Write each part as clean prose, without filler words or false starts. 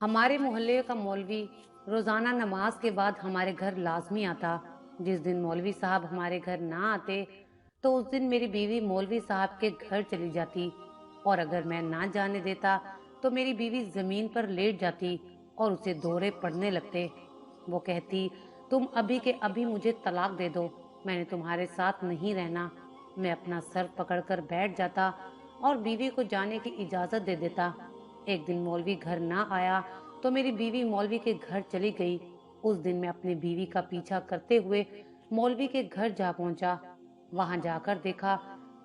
हमारे मोहल्ले का मौलवी रोजाना नमाज के बाद हमारे घर लाजमी आता। जिस दिन मौलवी साहब हमारे घर ना आते तो उस दिन मेरी बीवी मौलवी साहब के घर चली जाती, और अगर मैं ना जाने देता तो मेरी बीवी जमीन पर लेट जाती और उसे दौरे पड़ने लगते। वो कहती, तुम अभी के अभी मुझे तलाक दे दो, मैंने तुम्हारे साथ नहीं रहना। मैं अपना सर पकड़कर बैठ जाता और बीवी को जाने की इजाजत दे देता। एक दिन मौलवी घर ना आया तो मेरी बीवी मौलवी के घर चली गई। उस दिन मैं अपनी बीवी का पीछा करते हुए मौलवी के घर जा पहुंचा। वहां जाकर देखा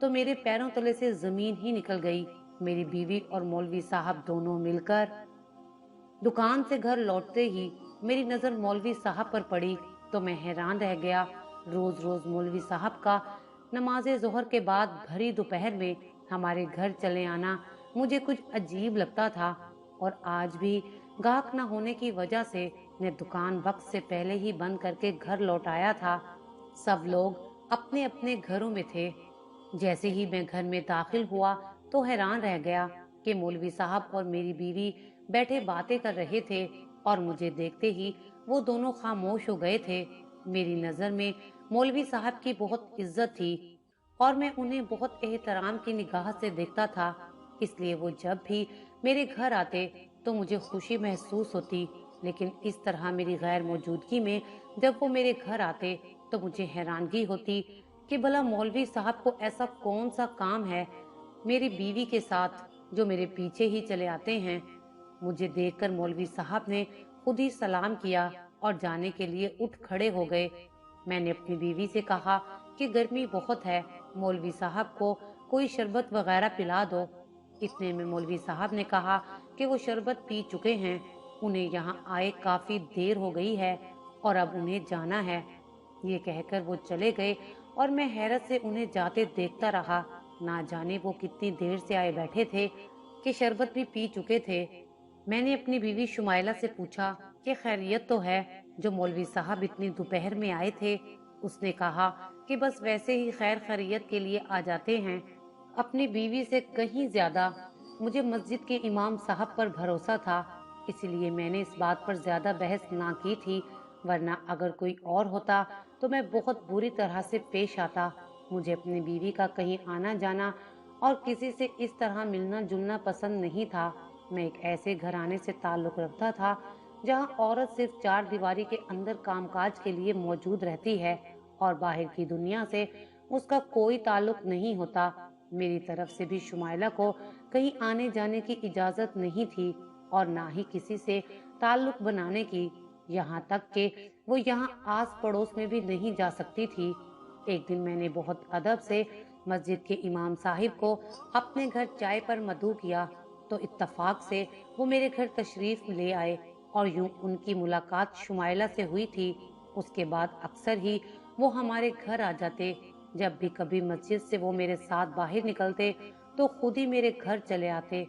तो मेरे पैरों तले से जमीन ही निकल गई। मेरी बीवी और मौलवी साहब दोनों मिलकर दुकान से घर लौटते ही मेरी नजर मौलवी साहब पर पड़ी तो मैं हैरान रह गया। रोज रोज मौलवी साहब का नमाजे जोहर के बाद भरी दोपहर में हमारे घर चले आना मुझे कुछ अजीब लगता था, और आज भी गाहक न होने की वजह से मैं दुकान वक्त से पहले ही बंद करके घर लौट आया था। सब लोग अपने अपने घरों में थे। जैसे ही मैं घर में दाखिल हुआ तो हैरान रह गया कि मौलवी साहब और मेरी बीवी बैठे बातें कर रहे थे, और मुझे देखते ही वो दोनों खामोश हो गए थे। मेरी नजर में मौलवी साहब की बहुत इज्जत थी और मैं उन्हें बहुत एहतराम की निगाह से देखता था, इसलिए वो जब भी मेरे घर आते तो मुझे खुशी महसूस होती। लेकिन इस तरह मेरी गैर मौजूदगी में जब वो मेरे घर आते तो मुझे हैरानगी होती कि भला मौलवी साहब को ऐसा कौन सा काम है मेरी बीवी के साथ जो मेरे पीछे ही चले आते हैं। मुझे देखकर मौलवी साहब ने खुद ही सलाम किया और जाने के लिए उठ खड़े हो गए। मैंने अपनी बीवी से कहा कि गर्मी बहुत है, मौलवी साहब को कोई शरबत वगैरह पिला दो। इतने में मौलवी साहब ने कहा कि वो शरबत पी चुके हैं, उन्हें यहाँ आए काफी देर हो गई है और अब उन्हें जाना है। ये कहकर वो चले गए और मैं हैरत से उन्हें जाते देखता रहा। ना जाने वो कितनी देर से आए बैठे थे कि शरबत भी पी चुके थे। मैंने अपनी बीवी शुमाइला से पूछा कि खैरियत तो है, जो मौलवी साहब इतनी दोपहर में आए थे। उसने कहा कि बस वैसे ही खैर खैरियत के लिए आ जाते हैं। अपनी बीवी से कहीं ज्यादा मुझे मस्जिद के इमाम साहब पर भरोसा था, इसलिए मैंने इस बात पर ज्यादा बहस ना की थी, वरना अगर कोई और होता तो मैं बहुत बुरी तरह से पेश आता। मुझे अपनी बीवी का कहीं आना जाना और किसी से इस तरह मिलना जुलना पसंद नहीं था। मैं एक ऐसे घराने से ताल्लुक रखता था जहां औरत सिर्फ चार दीवारी के अंदर कामकाज के लिए मौजूद रहती है और बाहर की दुनिया से उसका कोई ताल्लुक नहीं होता। मेरी तरफ से भी शुमाइला को कहीं आने जाने की इजाजत नहीं थी और ना ही किसी से ताल्लुक बनाने की, यहाँ तक कि वो यहाँ आस पड़ोस में भी नहीं जा सकती थी। एक दिन मैंने बहुत अदब से मस्जिद के इमाम साहिब को अपने घर चाय पर मदऊ किया तो इत्तफाक से वो मेरे घर तशरीफ ले आए और यूं उनकी मुलाकात शुमाइला से हुई थी। उसके बाद अक्सर ही वो हमारे घर आ जाते। जब भी कभी मस्जिद से वो मेरे साथ बाहर निकलते तो खुद ही मेरे घर चले आते।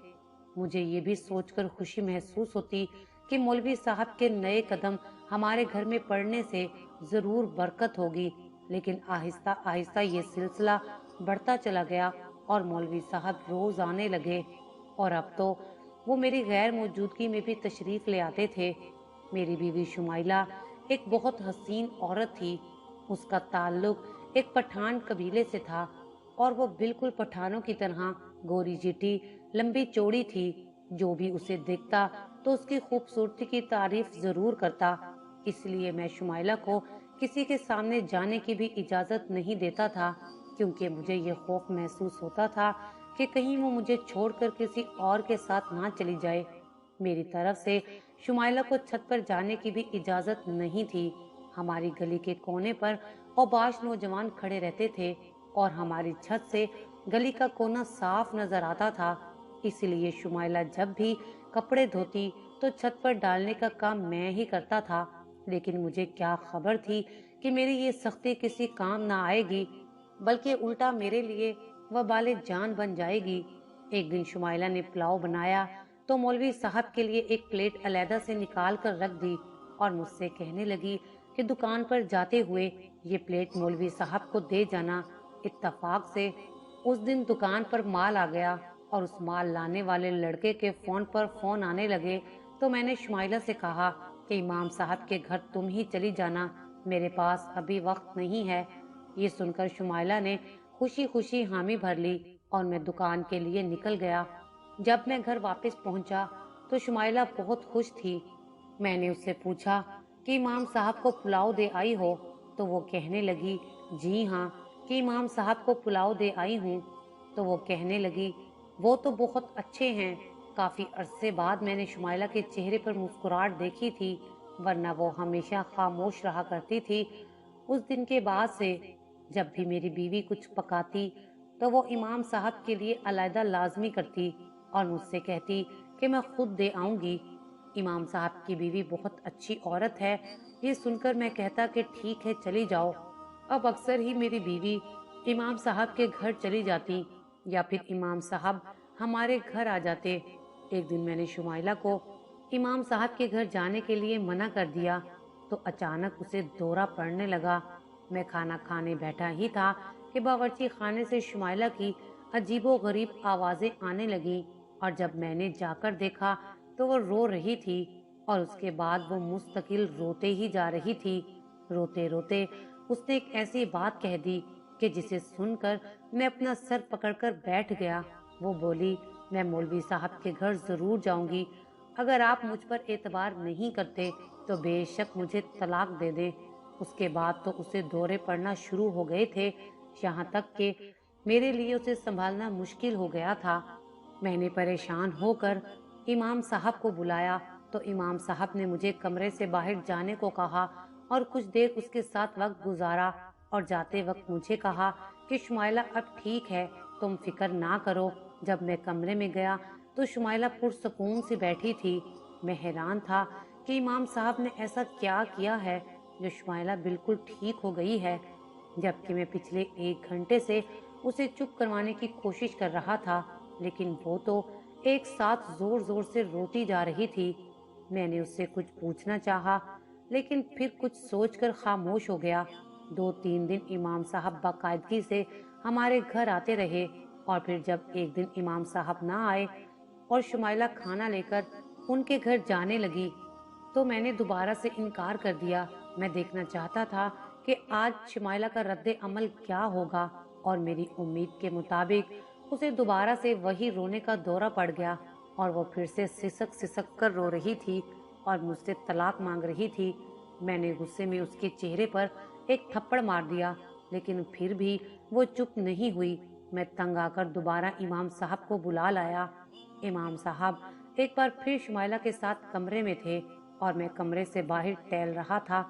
मुझे ये भी सोचकर खुशी महसूस होती कि मौलवी साहब के नए कदम हमारे घर में पड़ने से जरूर बरकत होगी। लेकिन आहिस्ता आहिस्ता ये सिलसिला बढ़ता चला गया और मौलवी साहब रोज आने लगे, और अब तो वो मेरी गैर मौजूदगी में भी तशरीफ ले आते थे। मेरी बीवी शुमाइला एक बहुत हसीन औरत थी। उसका ताल्लुक एक पठान कबीले से था और वो बिल्कुल पठानों की तरह गोरी चिट्टी लंबी चौड़ी थी। जो भी उसे देखता तो उसकी खूबसूरती की तारीफ जरूर करता। इसलिए मैं शुमाइला को किसी के सामने जाने की भी इजाजत नहीं देता था, क्योंकि मुझे ये खौफ महसूस होता था कि कहीं वो मुझे छोड़कर किसी और के साथ ना चली जाए। मेरी तरफ से शुमाइला को छत पर जाने की भी इजाजत नहीं थी। हमारी गली के कोने पर औबाश नौजवान खड़े रहते थे और हमारी छत से गली का कोना साफ नजर आता था। इसलिए शुमाइला जब भी कपड़े धोती तो छत पर डालने का काम मैं ही करता था। लेकिन मुझे क्या खबर थी कि मेरी ये सख्ती किसी काम ना आएगी, बल्कि उल्टा मेरे लिए वबाले जान बन जाएगी। एक दिन शुमाइला ने पुलाव बनाया तो मौलवी साहब के लिए एक प्लेट अलहदा से निकाल कर रख दी और मुझसे कहने लगी कि दुकान पर जाते हुए ये प्लेट मौलवी साहब को दे जाना। इत्तफाक से उस दिन दुकान पर माल आ गया और उस माल लाने वाले लड़के के फोन पर फोन आने लगे तो मैंने शुमाइला से कहा कि इमाम साहब के घर तुम ही चली जाना, मेरे पास अभी वक्त नहीं है। ये सुनकर शुमाइला ने खुशी खुशी हामी भर ली और मैं दुकान के लिए निकल गया। जब मैं घर वापस पहुंचा तो शुमाइला बहुत खुश थी। मैंने उससे पूछा कि इमाम साहब को पुलाव दे आई हो? तो वो कहने लगी, जी हाँ, कि इमाम साहब को पुलाव दे आई हूँ। तो वो कहने लगी, वो तो बहुत अच्छे हैं। काफी अरसे बाद मैंने शुमाइला के चेहरे पर मुस्कुराहट देखी थी, वरना वो हमेशा खामोश रहा करती थी। उस दिन के बाद से जब भी मेरी बीवी कुछ पकाती तो वो इमाम साहब के लिए अलहदा लाजमी करती और मुझसे कहती कि मैं खुद दे आऊंगी। इमाम साहब की बीवी बहुत अच्छी औरत है। ये सुनकर मैं कहता कि ठीक है, चली जाओ। अब अक्सर ही मेरी बीवी इमाम साहब के घर चली जाती या फिर इमाम साहब हमारे घर आ जाते। एक दिन मैंने शुमाइला को इमाम साहब के घर जाने के लिए मना कर दिया तो अचानक उसे दौरा पड़ने लगा। मैं खाना खाने बैठा ही था कि बावर्ची खाने से शुमाइला की अजीबो गरीब आवाजें आने लगी और जब मैंने जाकर देखा तो वो रो रही थी और उसके बाद वो मुस्तकिल रोते ही जा रही थी। रोते रोते उसने एक ऐसी बात कह दी कि जिसे सुनकर मैं अपना सर पकड़कर बैठ गया। वो बोली, मैं मौलवी साहब के घर जरूर जाऊंगी। अगर आप मुझ पर एतबार नहीं करते तो बेशक मुझे तलाक दे दें। उसके बाद तो उसे दौरे पड़ना शुरू हो गए थे, यहाँ तक कि मेरे लिए उसे संभालना मुश्किल हो गया था। मैंने परेशान होकर इमाम साहब को बुलाया तो इमाम साहब ने मुझे कमरे से बाहर जाने को कहा और कुछ देर उसके साथ वक्त गुजारा और जाते वक्त मुझे कहा कि शुमाइला अब ठीक है, तुम फिक्र ना करो। जब मैं कमरे में गया तो शुमाइला पुरसकून से बैठी थी। मैं हैरान था कि इमाम साहब ने ऐसा क्या किया है जो शुमाइला बिल्कुल ठीक हो गई है, जबकि मैं पिछले 1 घंटे से उसे चुप करवाने की कोशिश कर रहा था, लेकिन वो तो एक साथ जोर जोर से रोती जा रही थी। मैंने उससे कुछ पूछना चाहा, लेकिन फिर कुछ सोचकर खामोश हो गया। 2-3 दिन इमाम साहब बाकायदगी से हमारे घर आते रहे और फिर जब एक दिन इमाम साहब ना आए और शुमाइला खाना लेकर उनके घर जाने लगी तो मैंने दोबारा से इनकार कर दिया। मैं देखना चाहता था कि आज शुमाइला का रद्द अमल क्या होगा और मेरी उम्मीद के मुताबिक उसे दोबारा से वही रोने का दौरा पड़ गया और वो फिर से सिसक सिसक कर रो रही थी और मुझसे तलाक मांग रही थी। मैंने गुस्से में उसके चेहरे पर एक थप्पड़ मार दिया, लेकिन फिर भी वो चुप नहीं हुई। मैं तंग आकर दोबारा इमाम साहब को बुला लाया। इमाम साहब एक बार फिर शुमाइला के साथ कमरे में थे और मैं कमरे से बाहर टहल रहा था।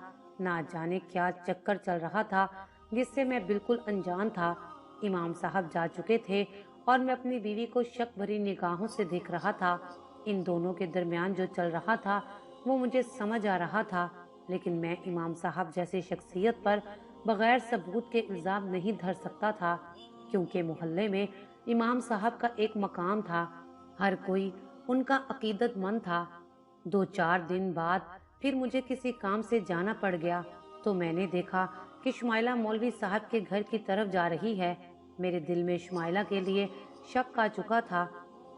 ना जाने क्या चक्कर चल रहा था जिससे मैं बिल्कुल अनजान था। इमाम साहब जा चुके थे और मैं अपनी बीवी को शक भरी निगाहों से देख रहा था। इन दोनों के दरमियान जो चल रहा था वो मुझे समझ आ रहा था, लेकिन मैं इमाम साहब जैसी शख्सियत पर बगैर सबूत के इल्जाम नहीं धर सकता था, क्योंकि मोहल्ले में इमाम साहब का एक मकाम था। हर कोई उनका अकीदतमंद था। 2-4 दिन बाद फिर मुझे किसी काम से जाना पड़ गया तो मैंने देखा कि शुमाइला मौलवी साहब के घर की तरफ जा रही है। मेरे दिल में शुमाइला के लिए शक आ चुका था,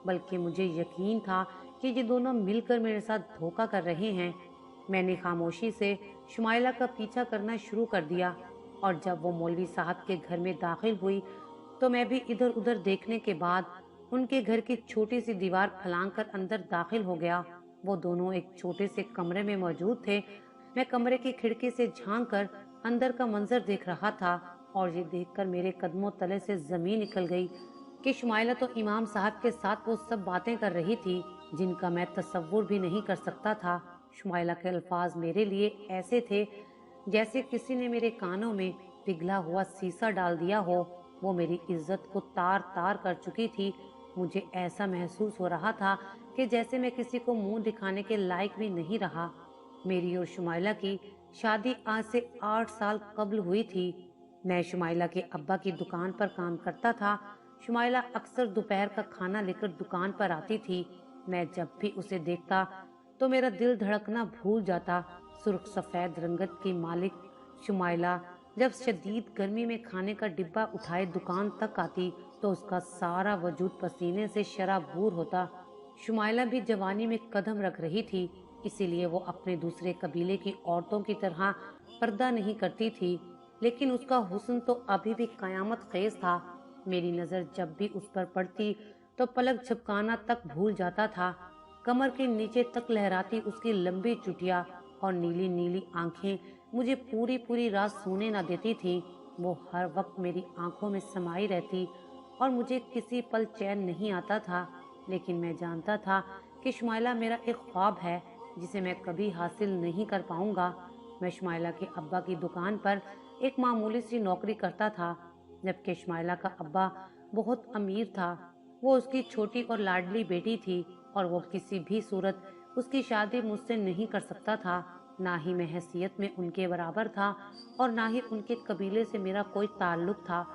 बल्कि मुझे यकीन था कि ये दोनों मिलकर मेरे साथ धोखा कर रहे हैं। मैंने खामोशी से शुमाइला का पीछा करना शुरू कर दिया और जब वो मौलवी साहब के घर में दाखिल हुई तो मैं भी इधर उधर देखने के बाद उनके घर की छोटी सी दीवार फलांग अंदर दाखिल हो गया। वो दोनों एक छोटे से कमरे में मौजूद थे। मैं कमरे की खिड़की से झांक कर अंदर का मंजर देख रहा था और ये देखकर मेरे कदमों तले से जमीन निकल गई कि शुमाइला तो इमाम साहब के साथ वो सब बातें कर रही थी जिनका मैं तसव्वुर भी नहीं कर सकता था। शुमाइला के अल्फाज मेरे लिए ऐसे थे जैसे किसी ने मेरे कानों में पिघला हुआ सीसा डाल दिया हो। वो मेरी इज्जत को तार तार कर चुकी थी। मुझे ऐसा महसूस हो रहा था कि जैसे मैं किसी को मुंह दिखाने के लायक भी नहीं रहा। मेरी और शुमाइला की शादी आज से 8 साल कबल हुई थी। मैं शुमाइला के अब्बा की दुकान पर काम करता था। शुमाइला अक्सर दोपहर का खाना लेकर दुकान पर आती थी। मैं जब भी उसे देखता तो मेरा दिल धड़कना भूल जाता। सुर्ख सफेद रंगत की मालिक शुमाइला जब शदीद गर्मी में खाने का डिब्बा उठाए दुकान तक आती तो उसका सारा वजूद पसीने से शराबूर होता। शुमाइला भी जवानी में कदम रख रही थी, इसीलिए वो अपने दूसरे कबीले की औरतों की तरह पर्दा नहीं करती थी, लेकिन उसका हुस्न तो अभी भी कयामत खेज था। मेरी नजर जब भी उस पर पड़ती तो पलक झपकाना तक भूल जाता था। कमर के नीचे तक लहराती उसकी लंबी चुटिया और नीली नीली आंखें मुझे पूरी पूरी रात सोने न देती थी। वो हर वक्त मेरी आंखों में समाई रहती और मुझे किसी पल चैन नहीं आता था। लेकिन मैं जानता था कि शुमाइला मेरा एक ख्वाब है जिसे मैं कभी हासिल नहीं कर पाऊंगा। मैं शुमाइला के अब्बा की दुकान पर एक मामूली सी नौकरी करता था, जबकि शुमाइला का अब्बा बहुत अमीर था। वो उसकी छोटी और लाडली बेटी थी और वो किसी भी सूरत उसकी शादी मुझसे नहीं कर सकता था। ना ही मैं हैसियत में उनके बराबर था और ना ही उनके कबीले से मेरा कोई ताल्लुक था।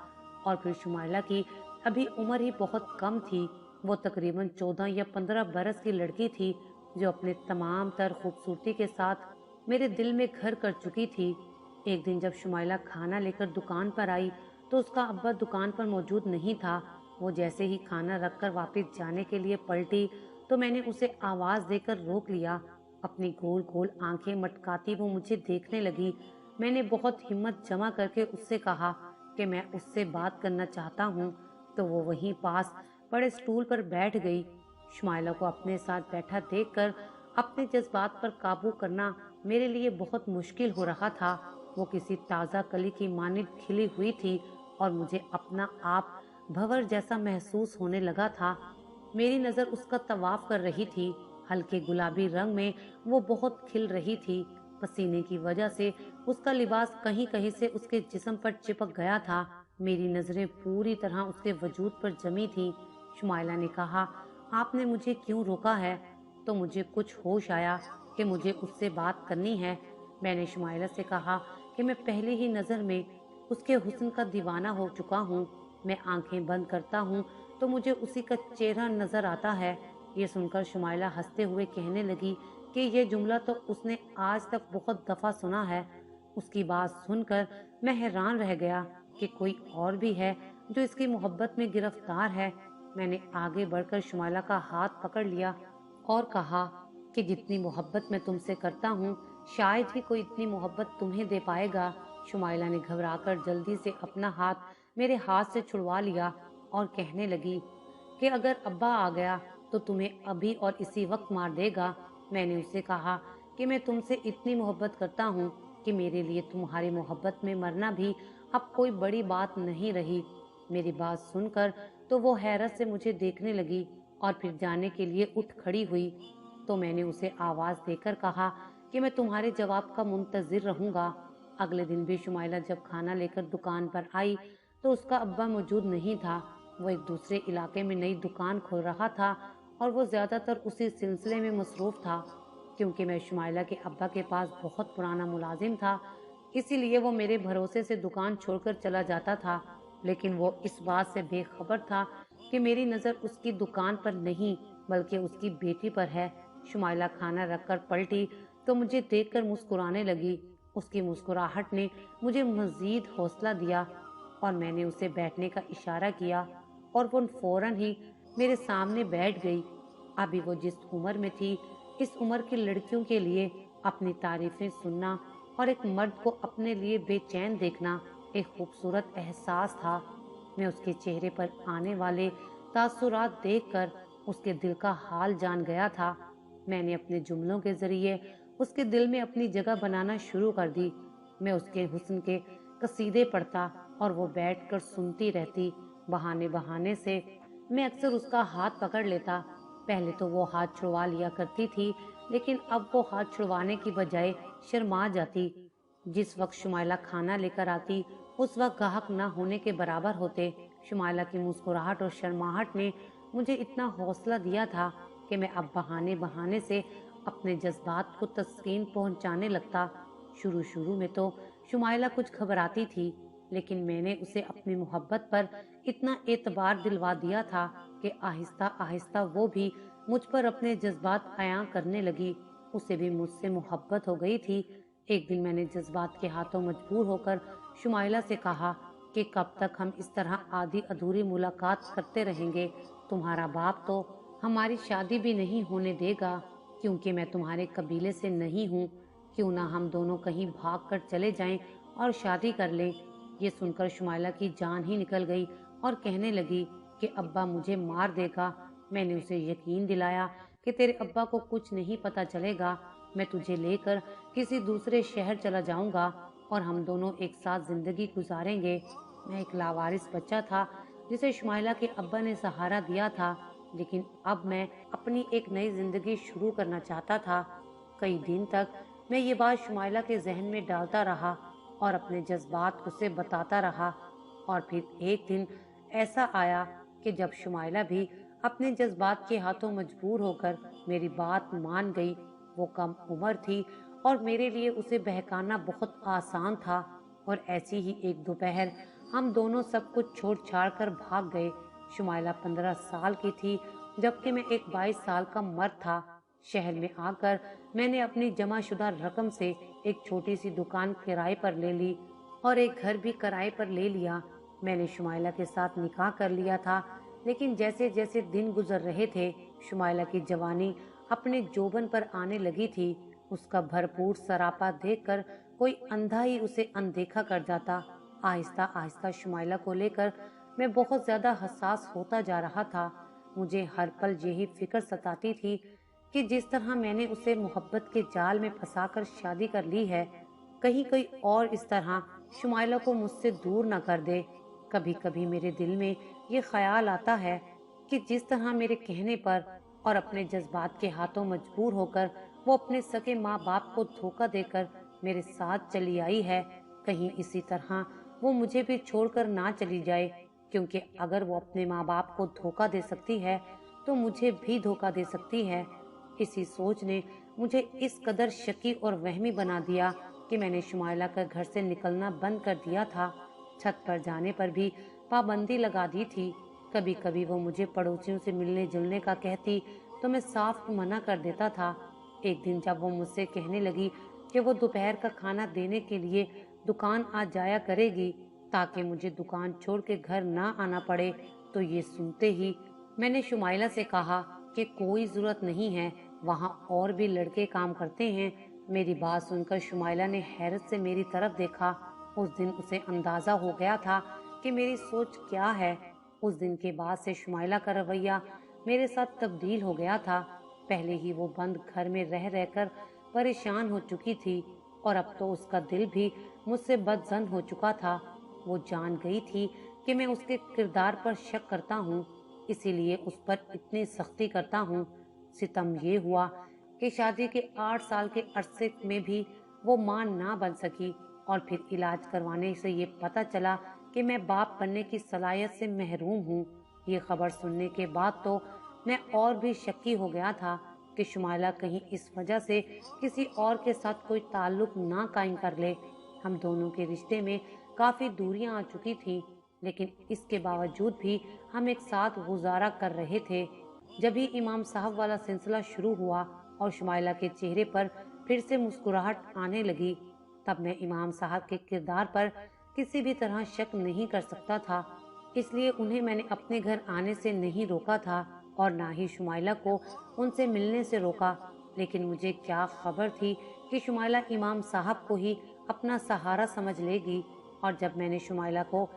और फिर शुमाइला की अभी उम्र ही बहुत कम थी। वो तकरीबन 14 या 15 बरस की लड़की थी जो अपने तमाम तर खूबसूरती के साथ मेरे दिल में घर कर चुकी थी। एक दिन जब शुमाइला खाना लेकर दुकान पर आई तो उसका अब्बा दुकान पर मौजूद नहीं था। वो जैसे ही खाना रखकर वापस जाने के लिए पलटी तो मैंने उसे आवाज देकर रोक लिया। अपनी गोल गोल आंखें मटकाती वो मुझे देखने लगी। मैंने बहुत हिम्मत जमा करके उससे कहा कि मैं उससे बात करना चाहता हूँ, तो वो वहीं पास पड़े स्टूल पर बैठ गई। शुमाइला को अपने साथ बैठा देखकर अपने जज्बात पर काबू करना मेरे लिए बहुत मुश्किल हो रहा था। वो किसी ताज़ा कली की मानिंद खिली हुई थी और मुझे अपना आप भंवर जैसा महसूस होने लगा था। मेरी नज़र उसका तवाफ कर रही थी। हल्के गुलाबी रंग में वो बहुत खिल रही थी। पसीने की वजह से उसका लिबास कहीं कहीं से उसके जिस्म पर चिपक गया था। मेरी नजरें पूरी तरह उसके वजूद पर जमी थी। शुमाइला ने कहा, आपने मुझे क्यों रोका है? तो मुझे कुछ होश आया कि मुझे उससे बात करनी है। मैंने शुमाइला से कहा कि मैं पहली ही नज़र में उसके हुस्न का दीवाना हो चुका हूँ। मैं आंखें बंद करता हूँ तो मुझे उसी का चेहरा नजर आता है। ये सुनकर शुमाइला हंसते हुए कहने लगी कि ये जुमला तो उसने आज तक बहुत दफा सुना है। उसकी बात सुनकर मैं हैरान रह गया कि कोई और भी है जो इसकी मोहब्बत में गिरफ्तार है। मैंने आगे बढ़कर शुमाइला का हाथ पकड़ लिया और कहा कि जितनी मोहब्बत मैं तुमसे करता हूँ शायद ही कोई इतनी मोहब्बत तुम्हें दे पाएगा। शुमाइला ने घबराकर जल्दी से अपना हाथ मेरे हाथ से छुड़वा लिया और कहने लगी कि अगर अब्बा आ गया तो तुम्हें अभी और इसी वक्त मार देगा। मैंने उसे कहा कि मैं तुमसे इतनी मोहब्बत करता हूँ कि मेरे लिए तुम्हारी मोहब्बत में मरना भी अब कोई बड़ी बात नहीं रही। मेरी बात सुनकर तो वो हैरत से मुझे देखने लगी और फिर जाने के लिए उठ खड़ी हुई। तो मैंने उसे आवाज देकर कहा कि मैं तुम्हारे जवाब का मुंतजिर रहूंगा। अगले दिन भी शुमाइला जब खाना लेकर दुकान पर आई तो उसका अब्बा मौजूद नहीं था। वो एक दूसरे इलाके में नई दुकान खोल रहा था और वो ज्यादातर उसी सिलसिले में मसरूफ था। क्योंकि मैं शुमाइला के अब्बा के पास बहुत पुराना मुलाजिम था, इसीलिए वो मेरे भरोसे से दुकान छोड़कर चला जाता था। लेकिन वो इस बात से बेखबर था कि मेरी नज़र उसकी दुकान पर नहीं बल्कि उसकी बेटी पर है। शुमाइला खाना रखकर पलटी तो मुझे देखकर मुस्कुराने लगी। उसकी मुस्कुराहट ने मुझे मजीद हौसला दिया और मैंने उसे बैठने का इशारा किया और वो फौरन ही मेरे सामने बैठ गई। अभी वो जिस उम्र में थी, इस उम्र की लड़कियों के लिए अपनी तारीफें सुनना और एक मर्द को अपने लिए बेचैन देखना एक खूबसूरत एहसास था। मैं उसके चेहरे पर आने वाले तासुरात देखकर उसके दिल का हाल जान गया था। मैंने अपने जुमलों के जरिए उसके दिल में अपनी जगह बनाना शुरू कर दी। मैं उसके हुस्न के कसीदे पढ़ता और वो बैठकर सुनती रहती। बहाने बहाने से मैं अक्सर उसका हाथ पकड़ लेता। पहले तो वो हाथ छुड़वा लिया करती थी, लेकिन अब वो हाथ छुड़वाने की बजाय शर्मा जाती। जिस वक्त शुमाइला खाना लेकर आती उस वक्त गाहक न होने के बराबर होते। शुमाइला की मुस्कुराहट और शर्माहट ने मुझे इतना हौसला दिया था कि मैं अब बहाने बहाने से अपने जज्बात को तस्कीन पहुंचाने लगता। शुरू शुरू में तो शुमाइला कुछ घबराती थी, लेकिन मैंने उसे अपनी मोहब्बत पर इतना एतबार दिलवा दिया था कि आहिस्ता आहिस्ता वो भी मुझ पर अपने जज्बात अयां करने लगी। उसे भी मुझसे मोहब्बत हो गई थी। एक दिन मैंने जज्बात के हाथों मजबूर होकर शुमाइला से कहा कि कब तक हम इस तरह आधी अधूरी मुलाकात करते रहेंगे। तुम्हारा बाप तो हमारी शादी भी नहीं होने देगा क्योंकि मैं तुम्हारे कबीले से नहीं हूँ। क्यों ना हम दोनों कहीं भाग कर चले जाएं और शादी कर लें। ये सुनकर शुमाइला की जान ही निकल गई और कहने लगी कि अब्बा मुझे मार देगा। मैंने उसे यकीन दिलाया कि तेरे अब्बा को कुछ नहीं पता चलेगा। मैं तुझे लेकर किसी दूसरे शहर चला जाऊंगा और हम दोनों एक साथ जिंदगी गुजारेंगे। मैं एक लावारिस बच्चा था जिसे शुमाइला के अब्बा ने सहारा दिया था, लेकिन अब मैं अपनी एक नई जिंदगी शुरू करना चाहता था। कई दिन तक मैं ये बात शुमाइला के जहन में डालता रहा और अपने जज्बात उसे बताता रहा। और फिर एक दिन ऐसा आया कि जब शुमाइला भी अपने जज्बात के हाथों मजबूर होकर मेरी बात मान गई। वो कम उम्र थी और मेरे लिए उसे बहकाना बहुत आसान था। और ऐसी ही एक दोपहर हम दोनों सब कुछ छोड़ छाड़ कर भाग गए। शुमाइला 15 साल की थी जबकि मैं एक 22 साल का मर्द था। शहर में आकर मैंने अपनी जमाशुदा रकम से एक छोटी सी दुकान किराए पर ले ली और एक घर भी किराए पर ले लिया। मैंने शुमाइला के साथ निकाह कर लिया था, लेकिन जैसे जैसे दिन गुजर रहे थे शुमाइला की जवानी अपने जोबन पर आने लगी थी। उसका भरपूर सरापा देखकर कोई अंधा ही उसे अनदेखा कर जाता। आहिस्ता आहिस्ता शुमाइला को लेकर मैं बहुत ज्यादा हसास होता जा रहा था। मुझे हर पल यही फिक्र सताती थी कि जिस तरह मैंने उसे मोहब्बत के जाल में फंसाकर शादी कर ली है, कहीं कोई और इस तरह शुमाइला को मुझसे दूर न कर दे। कभी कभी मेरे दिल में ये ख्याल आता है कि जिस तरह मेरे कहने पर और अपने जज्बात के हाथों मजबूर होकर वो अपने सगे माँ बाप को धोखा देकर मेरे साथ चली आई है, कहीं इसी तरह वो मुझे भी छोड़कर ना चली जाए। क्योंकि अगर वो अपने माँ बाप को धोखा दे सकती है तो मुझे भी धोखा दे सकती है। इसी सोच ने मुझे इस कदर शकी और वहमी बना दिया कि मैंने शुमाइला का घर से निकलना बंद कर दिया था। छत पर जाने पर भी पाबंदी लगा दी थी। कभी कभी वो मुझे पड़ोसियों से मिलने जुलने का कहती तो मैं साफ मना कर देता था। एक दिन जब वो मुझसे कहने लगी कि वो दोपहर का खाना देने के लिए दुकान आ जाया करेगी ताकि मुझे दुकान छोड़ के घर ना आना पड़े, तो ये सुनते ही मैंने शुमाइला से कहा कि कोई जरूरत नहीं है, वहाँ और भी लड़के काम करते हैं। मेरी बात सुनकर शुमाइला ने हैरत से मेरी तरफ देखा। उस दिन उसे अंदाजा हो गया था कि मेरी सोच क्या है। उस दिन के बाद से शुमाइला का रवैया मेरे साथ तब्दील हो गया था। पहले ही वो बंद घर में रह रहकर परेशान हो चुकी थी और अब तो उसका दिल भी मुझसे बदजन हो चुका था। वो जान गई थी कि मैं उसके किरदार पर शक करता हूँ, इसीलिए उस पर इतनी सख्ती करता हूँ। सितम ये हुआ कि शादी के 8 साल के अरसे में भी वो मां ना बन सकी और फिर इलाज करवाने से ये पता चला कि मैं बाप बनने की सलाहियत से महरूम हूँ। ये खबर सुनने के बाद तो मैं और भी शक्की हो गया था कि शुमाइला कहीं इस वजह से किसी और के साथ कोई ताल्लुक ना कायम कर ले। हम दोनों के रिश्ते में काफी दूरियां आ चुकी थीं, लेकिन इसके बावजूद भी हम एक साथ गुजारा कर रहे थे। जब ही इमाम साहब वाला सिलसिला शुरू हुआ और शुमाइला के चेहरे पर फिर से मुस्कुराहट आने लगी, तब मैं इमाम साहब के किरदार पर किसी भी तरह शक नहीं कर सकता था। इसलिए उन्हें मैंने अपने घर आने से नहीं रोका था और ना ही शुमाइला को उनसे मिलने से रोका। लेकिन मुझे क्या खबर थी कि शुमाइला इमाम साहब को ही अपना सहारा समझ लेगी। और जब मैंने शुमाइला को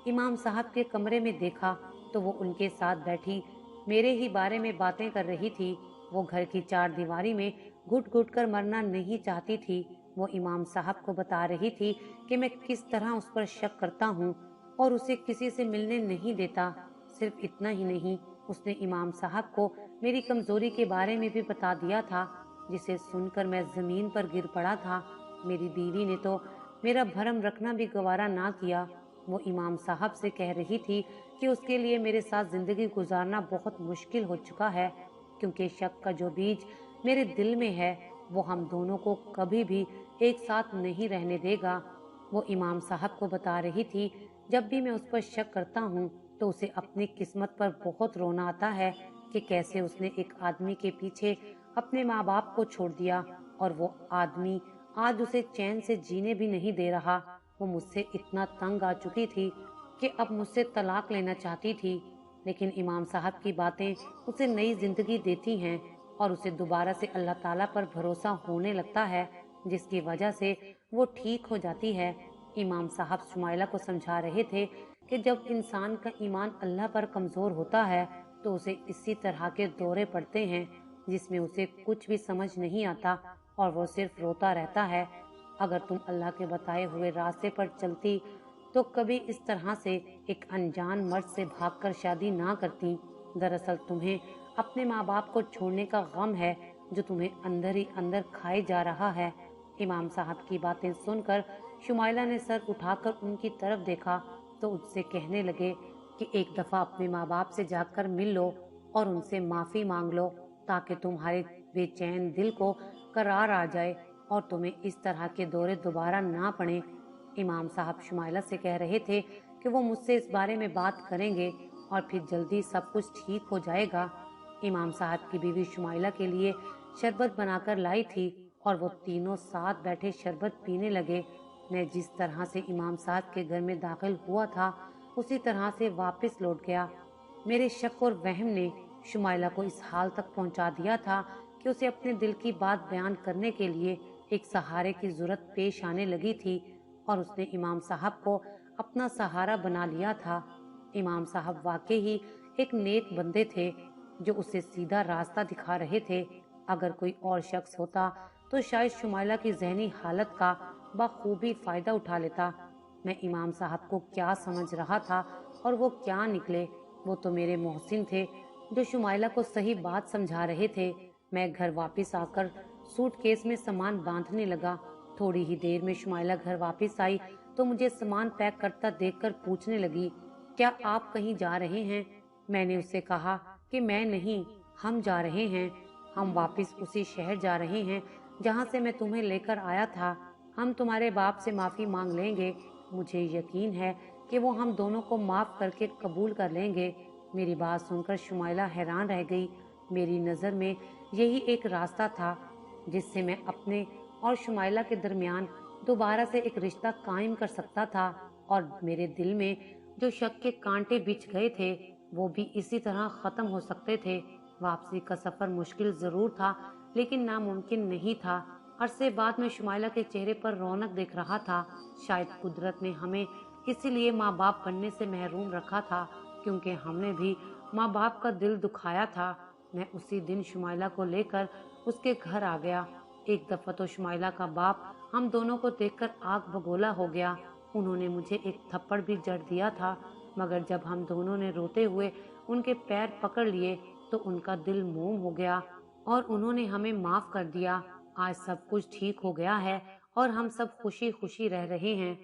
इमाम साहब के कमरे में देखा तो वो उनके साथ बैठी मेरे ही बारे में बातें कर रही थी। वो घर की चार दीवारी में घुट घुट कर मरना नहीं चाहती थी। वो इमाम साहब को बता रही थी कि मैं किस तरह उस पर शक करता हूँ और उसे किसी से मिलने नहीं देता। सिर्फ इतना ही नहीं, उसने इमाम साहब को मेरी कमजोरी के बारे में भी बता दिया था, जिसे सुनकर मैं जमीन पर गिर पड़ा था। मेरी बीवी ने तो मेरा भरम रखना भी गवारा ना किया। वो इमाम साहब से कह रही थी कि उसके लिए मेरे साथ जिंदगी गुजारना बहुत मुश्किल हो चुका है, क्योंकि शक का जो बीज मेरे दिल में है वो हम दोनों को कभी भी एक साथ नहीं रहने देगा। वो इमाम साहब को बता रही थी, जब भी मैं उस पर शक करता हूँ तो उसे अपनी किस्मत पर बहुत रोना आता है कि कैसे उसने एक आदमी के पीछे अपने माँ बाप को छोड़ दिया और वो आदमी आज उसे चैन से जीने भी नहीं दे रहा। वो मुझसे इतना तंग आ चुकी थी कि अब मुझसे तलाक लेना चाहती थी। लेकिन इमाम साहब की बातें उसे नई जिंदगी देती हैं और उसे दोबारा से अल्लाह ताला पर भरोसा होने लगता है, जिसकी वजह से वो ठीक हो जाती है। इमाम साहब शुमाइला को समझा रहे थे कि जब इंसान का ईमान अल्लाह पर कमजोर होता है तो उसे इसी तरह के दौरे पड़ते हैं जिसमें उसे कुछ भी समझ नहीं आता और वो सिर्फ रोता रहता है। अगर तुम अल्लाह के बताए हुए रास्ते पर चलती तो कभी इस तरह से एक अनजान मर्द से भागकर शादी ना करती। दरअसल तुम्हें अपने माँ बाप को छोड़ने का गम है जो तुम्हें अंदर ही अंदर खाए जा रहा है। इमाम साहब की बातें सुनकर शुमाइला ने सर उठाकर उनकी तरफ देखा तो उससे कहने लगे कि एक दफा अपने माँ बाप से जाकर मिल लो और उनसे माफी मांग लो ताकि तुम्हारे बेचैन दिल को करार आ जाए और तुम्हें इस तरह के दौरे दोबारा ना पड़े। इमाम साहब शुमाइला से कह रहे थे कि वो मुझसे इस बारे में बात करेंगे और फिर जल्दी सब कुछ ठीक हो जाएगा। इमाम साहब की बीवी शुमाइला के लिए शरबत बनाकर लाई थी और वो तीनों साथ बैठे शरबत पीने लगे। मैं जिस तरह से इमाम साहब के घर में दाखिल हुआ था उसी तरह से वापस लौट गया। मेरे शक और वहम ने शुमाइला को इस हाल तक पहुंचा दिया था कि उसे अपने दिल की बात बयान करने के लिए एक सहारे की जरूरत पेश आने लगी थी और उसने इमाम साहब को अपना सहारा बना लिया था। इमाम साहब वाकई ही एक नेक बंदे थे जो उसे सीधा रास्ता दिखा रहे थे। अगर कोई और शख्स होता तो शायद शुमाइला की जहनी हालत का बखूबी फायदा उठा लेता। मैं इमाम साहब को क्या समझ रहा था और वो क्या निकले। वो तो मेरे मोहसिन थे जो शुमाइला को सही बात समझा रहे थे। मैं घर वापस आकर सूटकेस में सामान बांधने लगा। थोड़ी ही देर में शुमाइला घर वापस आई तो मुझे सामान पैक करता देखकर पूछने लगी, क्या आप कहीं जा रहे हैं? मैंने उससे कहा कि मैं नहीं, हम जा रहे हैं। हम वापस उसी शहर जा रहे हैं जहां से मैं तुम्हें लेकर आया था। हम तुम्हारे बाप से माफी मांग लेंगे। मुझे यकीन है कि वो हम दोनों को माफ करके कबूल कर लेंगे। मेरी बात सुनकर शुमाइला हैरान रह गई। मेरी नज़र में यही एक रास्ता था जिससे मैं अपने और शुमाइला के दरमियान दोबारा से एक रिश्ता कायम कर सकता था और मेरे दिल में जो शक के कांटे बिछ गए थे वो भी इसी तरह खत्म हो सकते थे। वापसी का सफर मुश्किल जरूर था लेकिन नामुमकिन नहीं था। अरसे बाद में शुमाइला के चेहरे पर रौनक देख रहा था। शायद कुदरत ने हमें इसीलिए माँ बाप बनने से महरूम रखा था क्योंकि हमने भी माँ बाप का दिल दुखाया था। मैं उसी दिन शुमाइला को लेकर उसके घर आ गया। एक दफा तो शुमाइला का बाप हम दोनों को देखकर आग बगोला हो गया। उन्होंने मुझे एक थप्पड़ भी जड़ दिया था, मगर जब हम दोनों ने रोते हुए उनके पैर पकड़ लिए तो उनका दिल मोम हो गया और उन्होंने हमें माफ कर दिया। आज सब कुछ ठीक हो गया है और हम सब खुशी खुशी रह रहे हैं।